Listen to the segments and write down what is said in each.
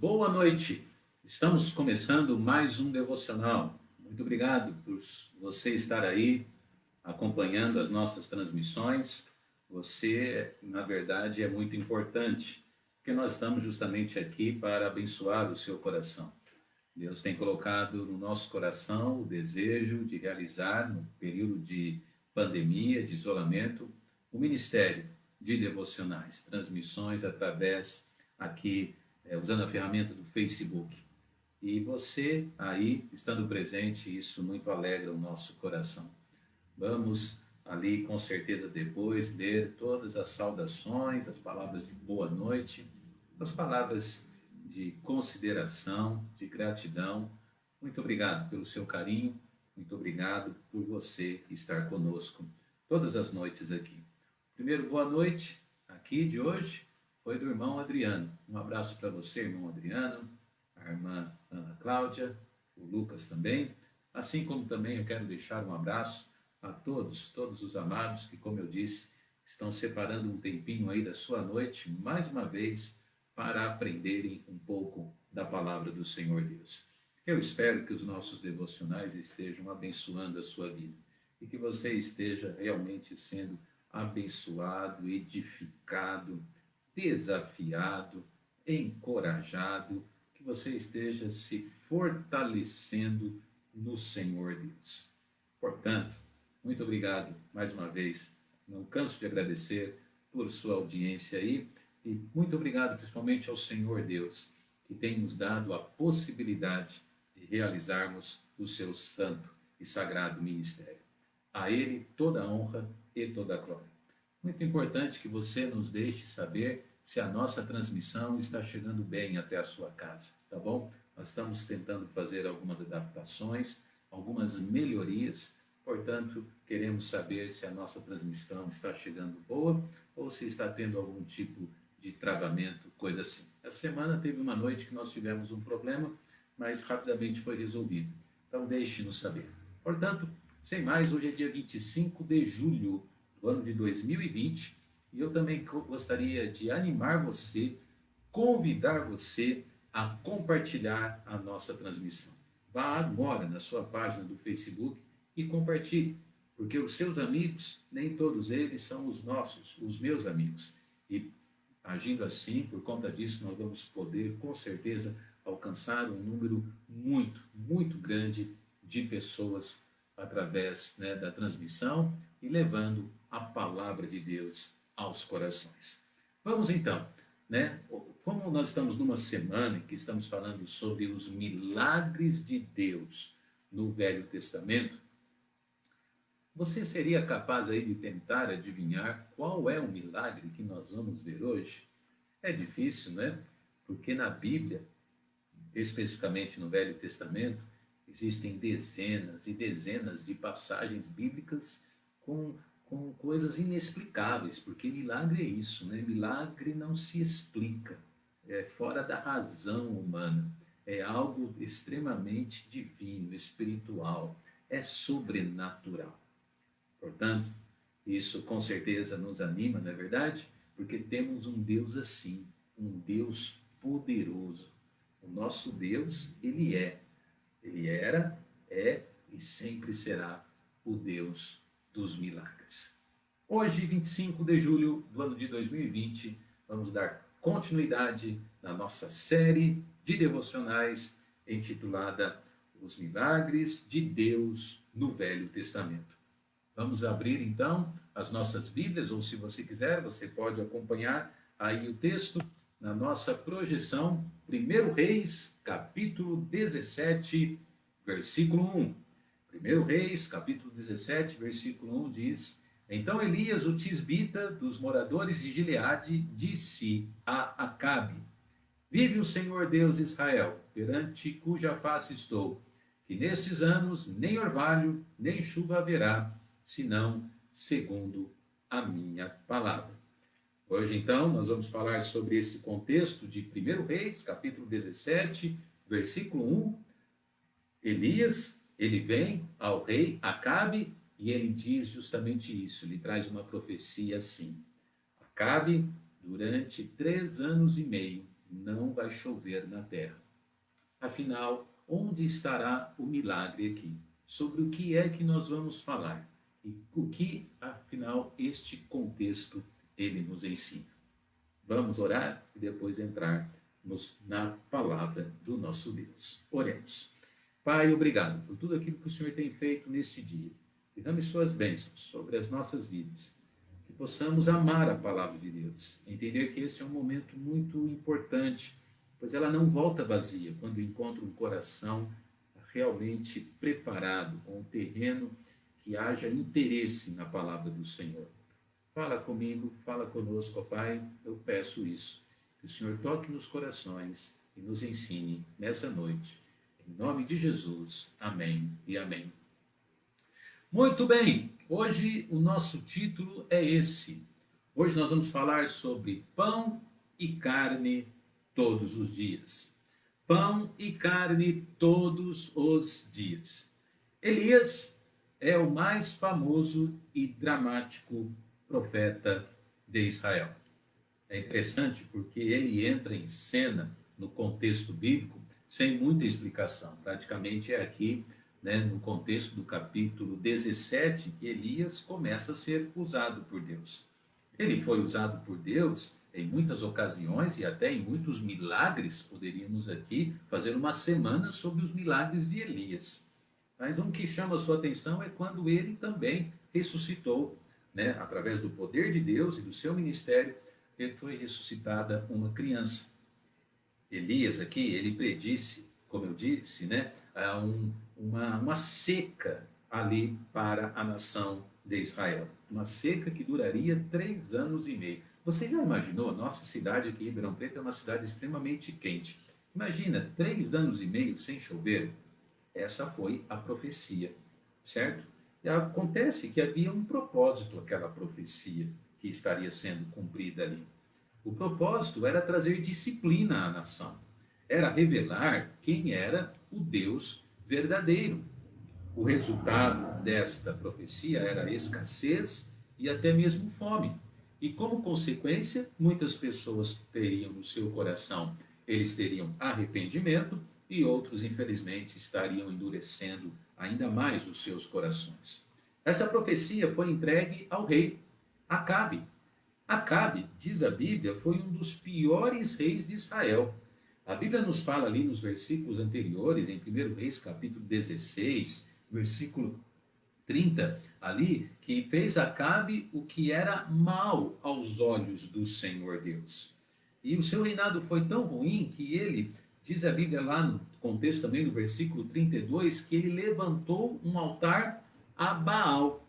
Boa noite. Estamos começando mais um devocional. Muito obrigado por você estar aí acompanhando as nossas transmissões. Você, na verdade, é muito importante, porque nós estamos justamente aqui para abençoar o seu coração. Deus tem colocado no nosso coração o desejo de realizar, no período de pandemia, de isolamento, o ministério de devocionais, transmissões através aqui, usando a ferramenta do Facebook. E você aí, estando presente, isso muito alegra o nosso coração. Vamos ali, com certeza, depois ler todas as saudações, as palavras de boa noite, as palavras de consideração, de gratidão. Muito obrigado pelo seu carinho, muito obrigado por você estar conosco todas as noites aqui. Primeiro, boa noite aqui de hoje foi do irmão Adriano. Um abraço para você, irmão Adriano, a irmã Ana Cláudia, o Lucas também. Assim como também eu quero deixar um abraço a todos os amados que, como eu disse, estão separando um tempinho aí da sua noite, mais uma vez, para aprenderem um pouco da palavra do Senhor Deus. Eu espero que os nossos devocionais estejam abençoando a sua vida e que você esteja realmente sendo abençoado, edificado, desafiado, encorajado, que você esteja se fortalecendo no Senhor Deus. Portanto, muito obrigado mais uma vez. Não canso de agradecer por sua audiência aí e muito obrigado principalmente ao Senhor Deus, que tem nos dado a possibilidade de realizarmos o seu santo e sagrado ministério. A Ele toda a honra e toda a glória. Muito importante que você nos deixe saber se a nossa transmissão está chegando bem até a sua casa, tá bom? Nós estamos tentando fazer algumas adaptações, algumas melhorias, portanto, queremos saber se a nossa transmissão está chegando boa ou se está tendo algum tipo de travamento, coisa assim. Essa semana teve uma noite que nós tivemos um problema, mas rapidamente foi resolvido. Então, deixe-nos saber. Portanto, sem mais, hoje é dia 25 de julho do ano de 2020 e eu também gostaria de animar você, convidar você a compartilhar a nossa transmissão. Vá agora na sua página do Facebook e compartilhe, porque os seus amigos, nem todos eles são os nossos, os meus amigos. E agindo assim, por conta disso, nós vamos poder, com certeza, alcançar um número muito grande de pessoas através, da transmissão e levando a palavra de Deus aos corações. Vamos então, como nós estamos numa semana em que estamos falando sobre os milagres de Deus no Velho Testamento, você seria capaz aí de tentar adivinhar qual é o milagre que nós vamos ver hoje? É difícil, né? Porque na Bíblia, especificamente no Velho Testamento, existem dezenas e dezenas de passagens bíblicas com coisas inexplicáveis, porque milagre é isso, né? Milagre não se explica, é fora da razão humana, é algo extremamente divino, espiritual, é sobrenatural. Portanto, isso com certeza nos anima, não é verdade? Porque temos um Deus assim, um Deus poderoso. O nosso Deus, ele era, é e sempre será o Deus dos milagres. Hoje, 25 de julho do ano de 2020, vamos dar continuidade na nossa série de devocionais intitulada Os Milagres de Deus no Velho Testamento. Vamos abrir então as nossas Bíblias, ou se você quiser, você pode acompanhar aí o texto na nossa projeção, 1 Reis, capítulo 17, versículo 1. 1 Reis, capítulo 17, versículo 1 diz: Então Elias, o tisbita dos moradores de Gileade, disse a Acabe: Vive o Senhor Deus de Israel, perante cuja face estou, que nestes anos nem orvalho, nem chuva haverá, senão segundo a minha palavra. Hoje, então, nós vamos falar sobre esse contexto de 1 Reis, capítulo 17, versículo 1. Elias, ele vem ao rei Acabe e ele diz justamente isso, ele traz uma profecia assim: Acabe, durante 3 anos e meio, não vai chover na terra. Afinal, onde estará o milagre aqui? Sobre o que é que nós vamos falar? E o que, afinal, este contexto ele nos ensina? Vamos orar e depois entrarmos na palavra do nosso Deus. Oremos. Pai, obrigado por tudo aquilo que o Senhor tem feito neste dia. Derrame suas bênçãos sobre as nossas vidas. Que possamos amar a palavra de Deus. Entender que este é um momento muito importante, pois ela não volta vazia quando encontra um coração realmente preparado, com um terreno que haja interesse na palavra do Senhor. Fala comigo, fala conosco, ó Pai, eu peço isso. Que o Senhor toque nos corações e nos ensine nessa noite. Em nome de Jesus, amém e amém. Muito bem, hoje o nosso título é esse. Hoje nós vamos falar sobre pão e carne todos os dias. Pão e carne todos os dias. Elias é o mais famoso e dramático profeta de Israel. É interessante porque ele entra em cena no contexto bíblico sem muita explicação. Praticamente é aqui, no contexto do capítulo 17, que Elias começa a ser usado por Deus. Ele foi usado por Deus em muitas ocasiões e até em muitos milagres. Poderíamos aqui fazer uma semana sobre os milagres de Elias. Mas um que chama a sua atenção é quando ele também ressuscitou, através do poder de Deus e do seu ministério, ele foi ressuscitada uma criança. Elias aqui, ele predisse, como eu disse, uma seca ali para a nação de Israel. Uma seca que duraria 3 anos e meio. Você já imaginou? Nossa cidade aqui, Ribeirão Preto, é uma cidade extremamente quente. Imagina, 3 anos e meio sem chover. Essa foi a profecia, certo? E acontece que havia um propósito àquela profecia que estaria sendo cumprida ali. O propósito era trazer disciplina à nação. Era revelar quem era o Deus verdadeiro. O resultado desta profecia era escassez e até mesmo fome. E como consequência, muitas pessoas teriam no seu coração, eles teriam arrependimento e outros, infelizmente, estariam endurecendo ainda mais os seus corações. Essa profecia foi entregue ao rei Acabe. Acabe, diz a Bíblia, foi um dos piores reis de Israel. A Bíblia nos fala ali nos versículos anteriores, em 1 Reis capítulo 16, versículo 30, ali, que fez Acabe o que era mal aos olhos do Senhor Deus. E o seu reinado foi tão ruim que ele, diz a Bíblia lá no contexto também no versículo 32, que ele levantou um altar a Baal.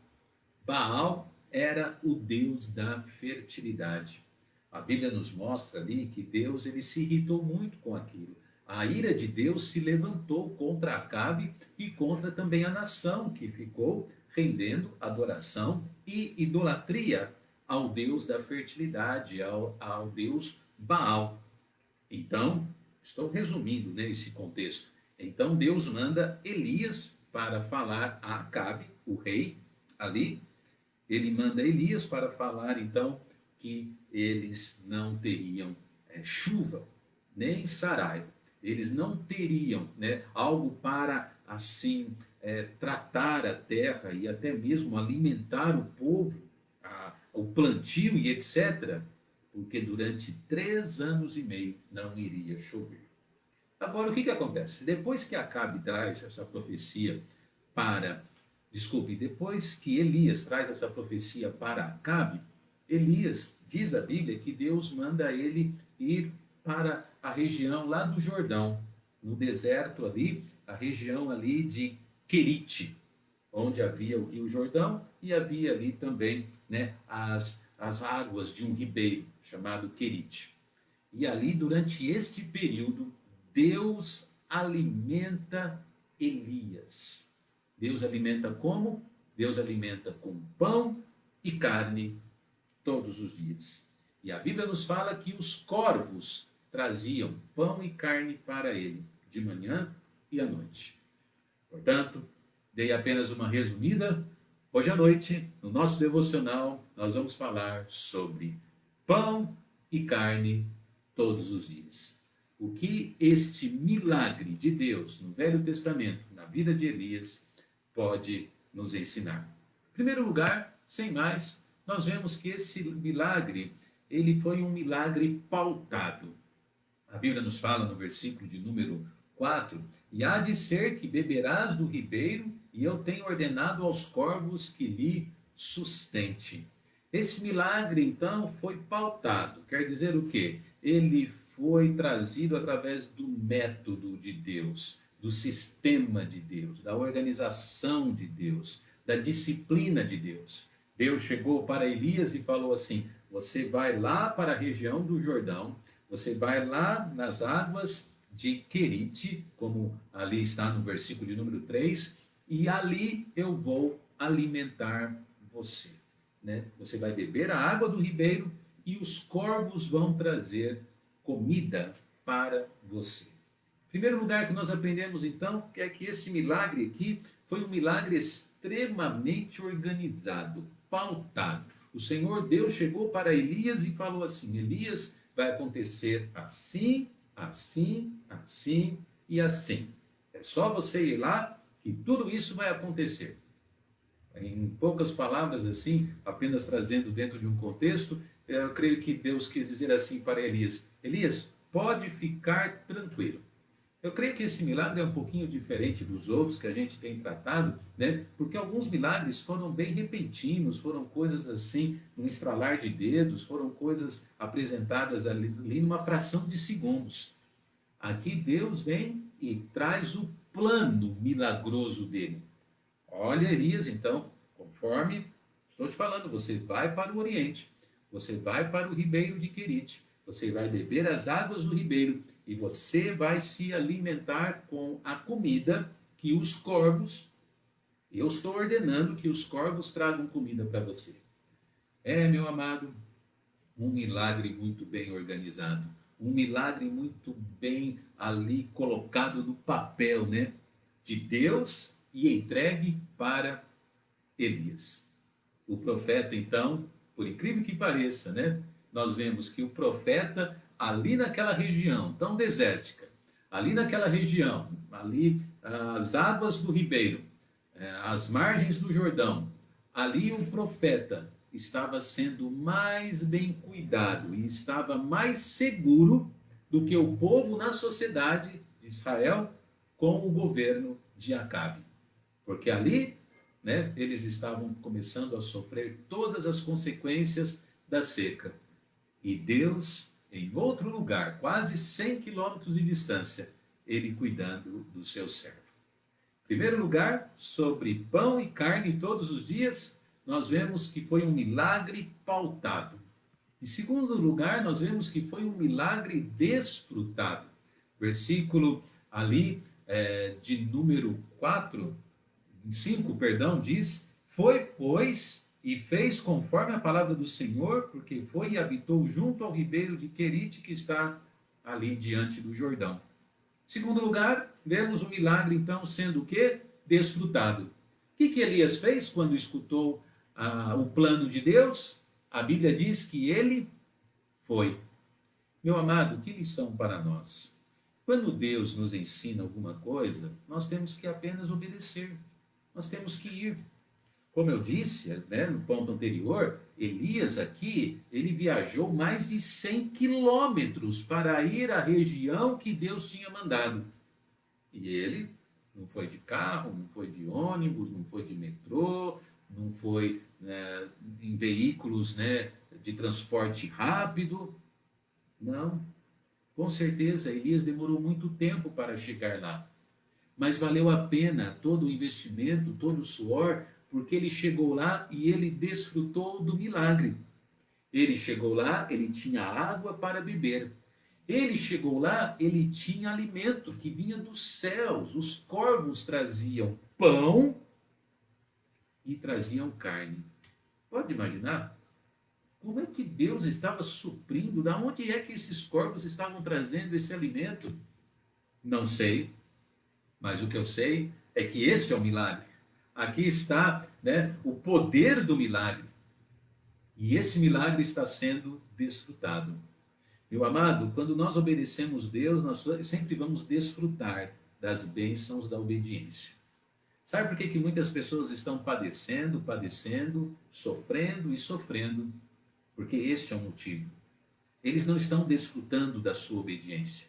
Baal era o Deus da fertilidade. A Bíblia nos mostra ali que Deus ele se irritou muito com aquilo. A ira de Deus se levantou contra Acabe e contra também a nação que ficou rendendo adoração e idolatria ao Deus da fertilidade, ao Deus Baal. Então, estou resumindo esse contexto. Então Deus manda Elias para falar a Acabe, o rei, ali. Ele manda Elias para falar então que eles não teriam chuva, nem saraiva. Eles não teriam algo para assim tratar a terra e até mesmo alimentar o povo, o plantio e etc., porque durante 3 anos e meio não iria chover. Agora, o que acontece? Depois que Acabe traz essa profecia depois que Elias traz essa profecia para Acabe, Elias, diz a Bíblia, que Deus manda ele ir para a região lá do Jordão, no deserto ali, a região ali de Querite, onde havia o rio Jordão e havia ali também as águas de um ribeiro chamado Querite. E ali, durante este período, Deus alimenta Elias. Deus alimenta como? Deus alimenta com pão e carne todos os dias. E a Bíblia nos fala que os corvos traziam pão e carne para ele, de manhã e à noite. Portanto, dei apenas uma resumida. Hoje à noite, no nosso devocional, nós vamos falar sobre pão e carne todos os dias. O que este milagre de Deus no Velho Testamento, na vida de Elias, pode nos ensinar? Em primeiro lugar, sem mais, nós vemos que esse milagre, ele foi um milagre pautado. A Bíblia nos fala no versículo de número 4, e há de ser que beberás do ribeiro, e eu tenho ordenado aos corvos que lhe sustente. Esse milagre, então, foi pautado. Quer dizer o quê? Ele foi trazido através do método de Deus, do sistema de Deus, da organização de Deus, da disciplina de Deus. Deus chegou para Elias e falou assim: você vai lá para a região do Jordão, você vai lá nas águas de Querite, como ali está no versículo de número 3, e ali eu vou alimentar você. Você vai beber a água do ribeiro e os corvos vão trazer comida para você. Em primeiro lugar que nós aprendemos então é que esse milagre aqui foi um milagre extremamente organizado, pautado. O Senhor Deus chegou para Elias e falou assim: Elias, vai acontecer assim, assim, assim e assim. É só você ir lá que tudo isso vai acontecer. Em poucas palavras assim, apenas trazendo dentro de um contexto, eu creio que Deus quis dizer assim para Elias: Elias, pode ficar tranquilo. Eu creio que esse milagre é um pouquinho diferente dos outros que a gente tem tratado, porque alguns milagres foram bem repentinos, foram coisas assim, um estralar de dedos, foram coisas apresentadas ali numa fração de segundos. Aqui Deus vem e traz o plano milagroso dele. Olha, Elias, então, conforme estou te falando, você vai para o Oriente, você vai para o ribeiro de Querite, você vai beber as águas do ribeiro e você vai se alimentar com a comida que os corvos, eu estou ordenando que os corvos tragam comida para você. Meu amado, um milagre muito bem organizado, um milagre muito bem ali colocado no papel, de Deus e entregue para Elias. O profeta, então, por incrível que pareça, nós vemos que o profeta, ali naquela região tão desértica, ali naquela região, ali as águas do ribeiro, as margens do Jordão, ali o profeta estava sendo mais bem cuidado e estava mais seguro do que o povo na sociedade de Israel com o governo de Acabe. Porque ali, eles estavam começando a sofrer todas as consequências da seca. E Deus, em outro lugar, quase 100 quilômetros de distância, ele cuidando do seu servo. Em primeiro lugar, sobre pão e carne todos os dias, nós vemos que foi um milagre pautado. Em segundo lugar, nós vemos que foi um milagre desfrutado. Versículo ali de número 5, diz: foi, pois, e fez conforme a palavra do Senhor, porque foi e habitou junto ao ribeiro de Querite, que está ali diante do Jordão. Em segundo lugar, vemos o milagre então sendo o quê? Desfrutado. O que Elias fez quando escutou o plano de Deus? A Bíblia diz que ele foi. Meu amado, que lição para nós. Quando Deus nos ensina alguma coisa, nós temos que apenas obedecer. Nós temos que ir. Como eu disse, no ponto anterior, Elias aqui, ele viajou mais de 100 quilômetros para ir à região que Deus tinha mandado. E ele não foi de carro, não foi de ônibus, não foi de metrô, não foi em veículos de transporte rápido. Não. Com certeza, Elias demorou muito tempo para chegar lá. Mas valeu a pena todo o investimento, todo o suor, porque ele chegou lá e ele desfrutou do milagre. Ele chegou lá, ele tinha água para beber. Ele chegou lá, ele tinha alimento que vinha dos céus. Os corvos traziam pão e traziam carne. Pode imaginar? Como é que Deus estava suprindo? Da onde é que esses corvos estavam trazendo esse alimento? Não sei, mas o que eu sei é que esse é o milagre. Aqui está o poder do milagre. E esse milagre está sendo desfrutado. Meu amado, quando nós obedecemos Deus, nós sempre vamos desfrutar das bênçãos da obediência. Sabe por que que muitas pessoas estão padecendo, padecendo, sofrendo e sofrendo? Porque este é o motivo. Eles não estão desfrutando da sua obediência.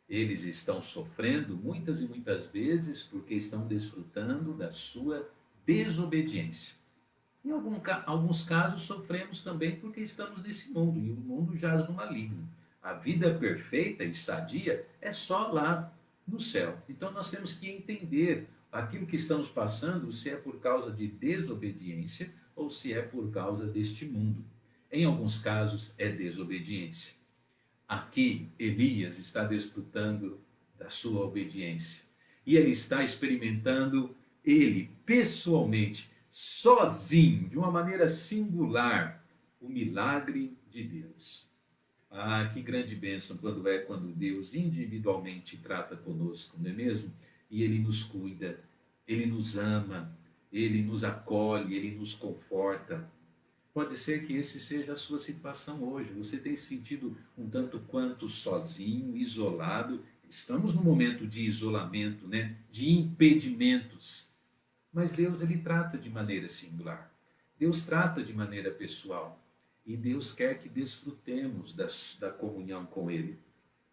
Eles estão sofrendo muitas e muitas vezes porque estão desfrutando da sua desobediência. Em alguns casos, sofremos também porque estamos nesse mundo e o mundo jaz no maligno. A vida perfeita e sadia é só lá no céu. Então, nós temos que entender aquilo que estamos passando, se é por causa de desobediência ou se é por causa deste mundo. Em alguns casos, é desobediência. Aqui, Elias está desfrutando da sua obediência. E ele está experimentando, ele pessoalmente, sozinho, de uma maneira singular, o milagre de Deus. Ah, que grande bênção quando Deus individualmente trata conosco, não é mesmo? E Ele nos cuida, Ele nos ama, Ele nos acolhe, Ele nos conforta. Pode ser que esse seja a sua situação hoje. Você tem se sentido um tanto quanto sozinho, isolado. Estamos num momento de isolamento, né? De impedimentos. Mas Deus, ele trata de maneira singular. Deus trata de maneira pessoal. E Deus quer que desfrutemos da comunhão com Ele.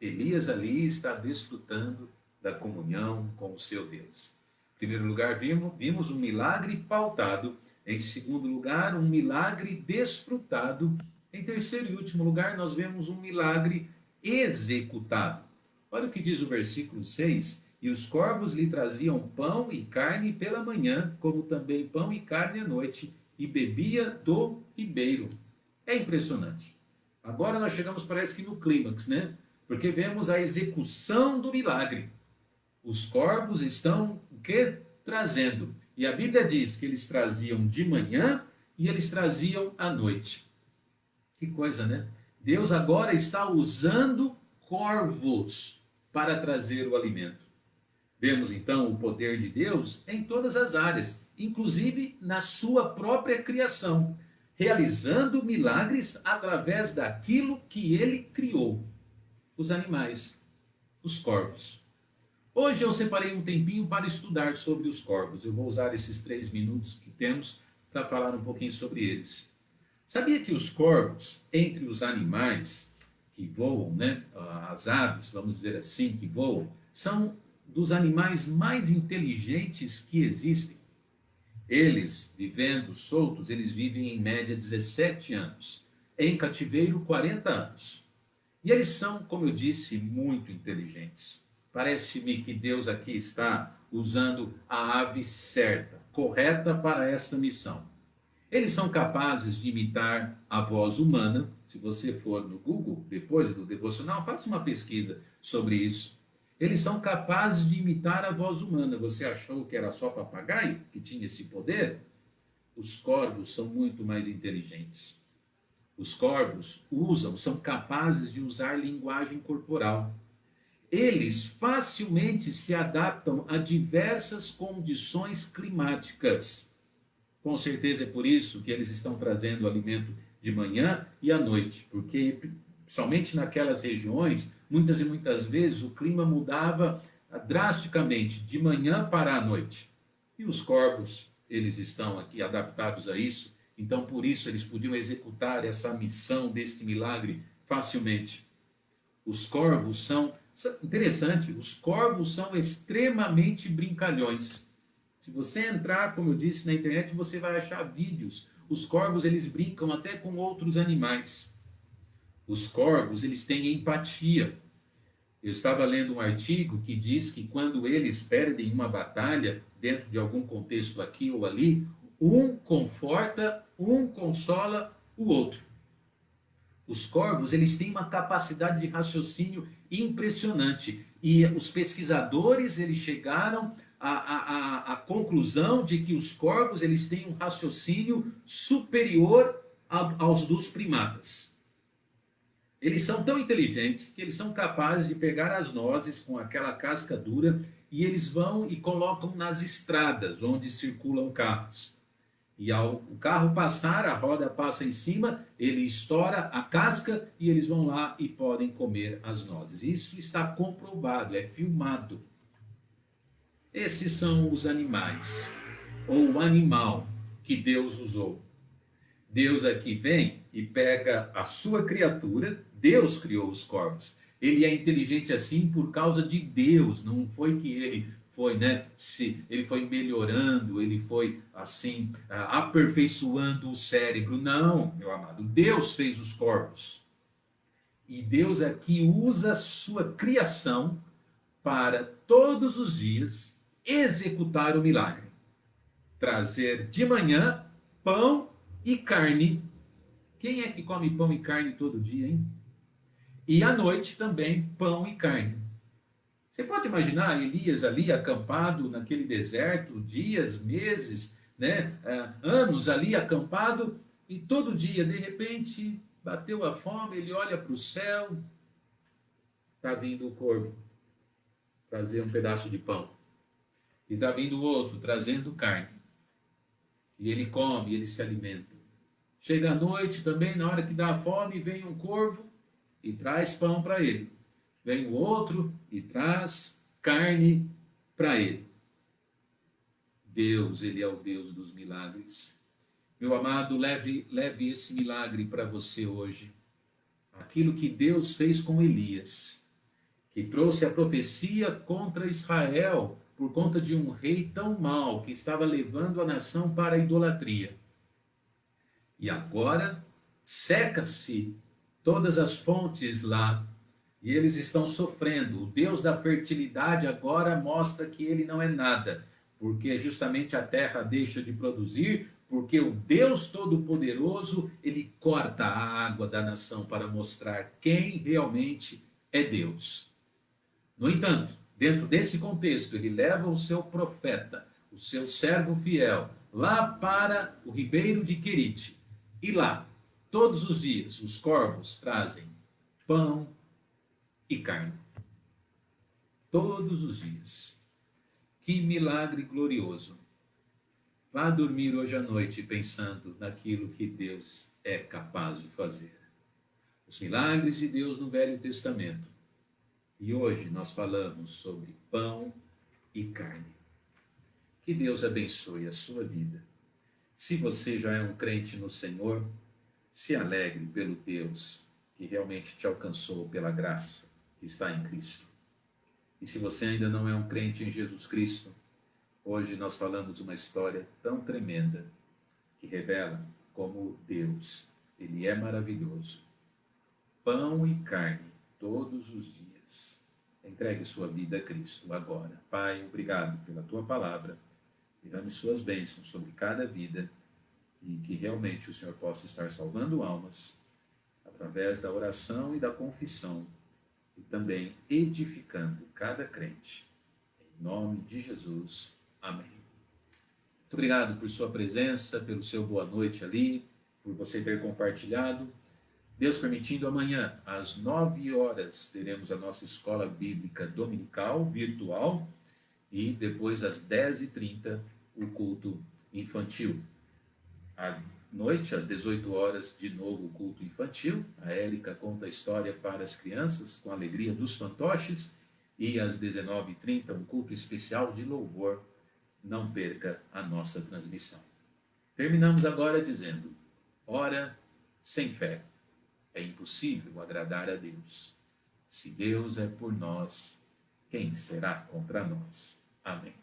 Elias ali está desfrutando da comunhão com o seu Deus. Em primeiro lugar, vimos um milagre pautado. Em segundo lugar, um milagre desfrutado. Em terceiro e último lugar, nós vemos um milagre executado. Olha o que diz o versículo 6. E os corvos lhe traziam pão e carne pela manhã, como também pão e carne à noite, e bebia do ribeiro. É impressionante. Agora nós chegamos, parece que no clímax, né? Porque vemos a execução do milagre. Os corvos estão o quê? Trazendo. E a Bíblia diz que eles traziam de manhã e eles traziam à noite. Que coisa, né? Deus agora está usando corvos para trazer o alimento. Vemos então o poder de Deus em todas as áreas, inclusive na sua própria criação, realizando milagres através daquilo que ele criou, os animais, os corvos. Hoje eu separei um tempinho para estudar sobre os corvos. Eu vou usar esses 3 minutos que temos para falar um pouquinho sobre eles. Sabia que os corvos, entre os animais que voam, né, as aves, vamos dizer assim, que voam, são dos animais mais inteligentes que existem. Eles, vivendo soltos, eles vivem em média 17 anos. Em cativeiro, 40 anos. E eles são, como eu disse, muito inteligentes. Parece-me que Deus aqui está usando a ave certa, correta para essa missão. Eles são capazes de imitar a voz humana. Se você for no Google, depois do devocional, faça uma pesquisa sobre isso. Eles são capazes de imitar a voz humana. Você achou que era só papagaio que tinha esse poder? Os corvos são muito mais inteligentes. Os corvos são capazes de usar linguagem corporal. Eles facilmente se adaptam a diversas condições climáticas. Com certeza é por isso que eles estão trazendo alimento de manhã e à noite, porque somente naquelas regiões, muitas e muitas vezes, o clima mudava drasticamente, de manhã para a noite. E os corvos, eles estão aqui adaptados a isso, então por isso eles podiam executar essa missão deste milagre facilmente. Os corvos são, interessante, os corvos são extremamente brincalhões. Se você entrar, como eu disse, na internet, você vai achar vídeos. Os corvos, eles brincam até com outros animais. Os corvos, eles têm empatia. Eu estava lendo um artigo que diz que quando eles perdem uma batalha, dentro de algum contexto aqui ou ali, um conforta, um consola o outro. Os corvos, eles têm uma capacidade de raciocínio impressionante. E os pesquisadores, eles chegaram à conclusão de que os corvos, eles têm um raciocínio superior aos dos primatas. Eles são tão inteligentes que eles são capazes de pegar as nozes com aquela casca dura e eles vão e colocam nas estradas onde circulam carros. E ao o carro passar, a roda passa em cima, ele estoura a casca e eles vão lá e podem comer as nozes. Isso está comprovado, é filmado. Esses são os animais, ou o animal que Deus usou. Deus aqui vem e pega a sua criatura, Deus criou os corvos. Ele é inteligente assim por causa de Deus, não foi que ele foi, ele foi melhorando, ele foi assim, aperfeiçoando o cérebro. Não, meu amado, Deus fez os corvos. E Deus aqui usa a sua criação para todos os dias executar o milagre. Trazer de manhã pão e carne. Quem é que come pão e carne todo dia, hein? E à noite também pão e carne. Você pode imaginar Elias ali acampado naquele deserto, dias, meses, anos ali acampado, e todo dia, de repente, bateu a fome, ele olha para o céu, está vindo o corvo trazer um pedaço de pão. E está vindo o outro trazendo carne. E ele come, ele se alimenta. Chega à noite também, na hora que dá fome, vem um corvo e traz pão para ele. Vem o outro e traz carne para ele. Deus, ele é o Deus dos milagres. Meu amado, leve esse milagre para você hoje. Aquilo que Deus fez com Elias, que trouxe a profecia contra Israel por conta de um rei tão mau que estava levando a nação para a idolatria. E agora seca-se todas as fontes lá e eles estão sofrendo. O Deus da fertilidade agora mostra que ele não é nada, porque justamente a terra deixa de produzir, porque o Deus Todo-Poderoso, ele corta a água da nação para mostrar quem realmente é Deus. No entanto, dentro desse contexto, ele leva o seu profeta, o seu servo fiel, lá para o ribeiro de Querite. E lá, todos os dias, os corvos trazem pão e carne. Todos os dias. Que milagre glorioso. Vá dormir hoje à noite pensando naquilo que Deus é capaz de fazer. Os milagres de Deus no Velho Testamento. E hoje nós falamos sobre pão e carne. Que Deus abençoe a sua vida. Se você já é um crente no Senhor, se alegre pelo Deus que realmente te alcançou pela graça que está em Cristo. E se você ainda não é um crente em Jesus Cristo, hoje nós falamos uma história tão tremenda que revela como Deus, ele é maravilhoso. Pão e carne todos os dias. Entregue sua vida a Cristo agora. Pai, obrigado pela tua palavra. Derrame suas bênçãos sobre cada vida e que realmente o Senhor possa estar salvando almas através da oração e da confissão e também edificando cada crente. Em nome de Jesus. Amém. Muito obrigado por sua presença, pelo seu boa noite ali, por você ter compartilhado. Deus permitindo, amanhã, às 9 horas, teremos a nossa escola bíblica dominical, virtual, e depois, às 10h30, o culto infantil. À noite, às 18 horas, de novo o culto infantil. A Érica conta a história para as crianças, com a alegria dos fantoches. E às 19h30, um culto especial de louvor. Não perca a nossa transmissão. Terminamos agora dizendo: ora sem fé é impossível agradar a Deus. Se Deus é por nós, quem será contra nós? Amém.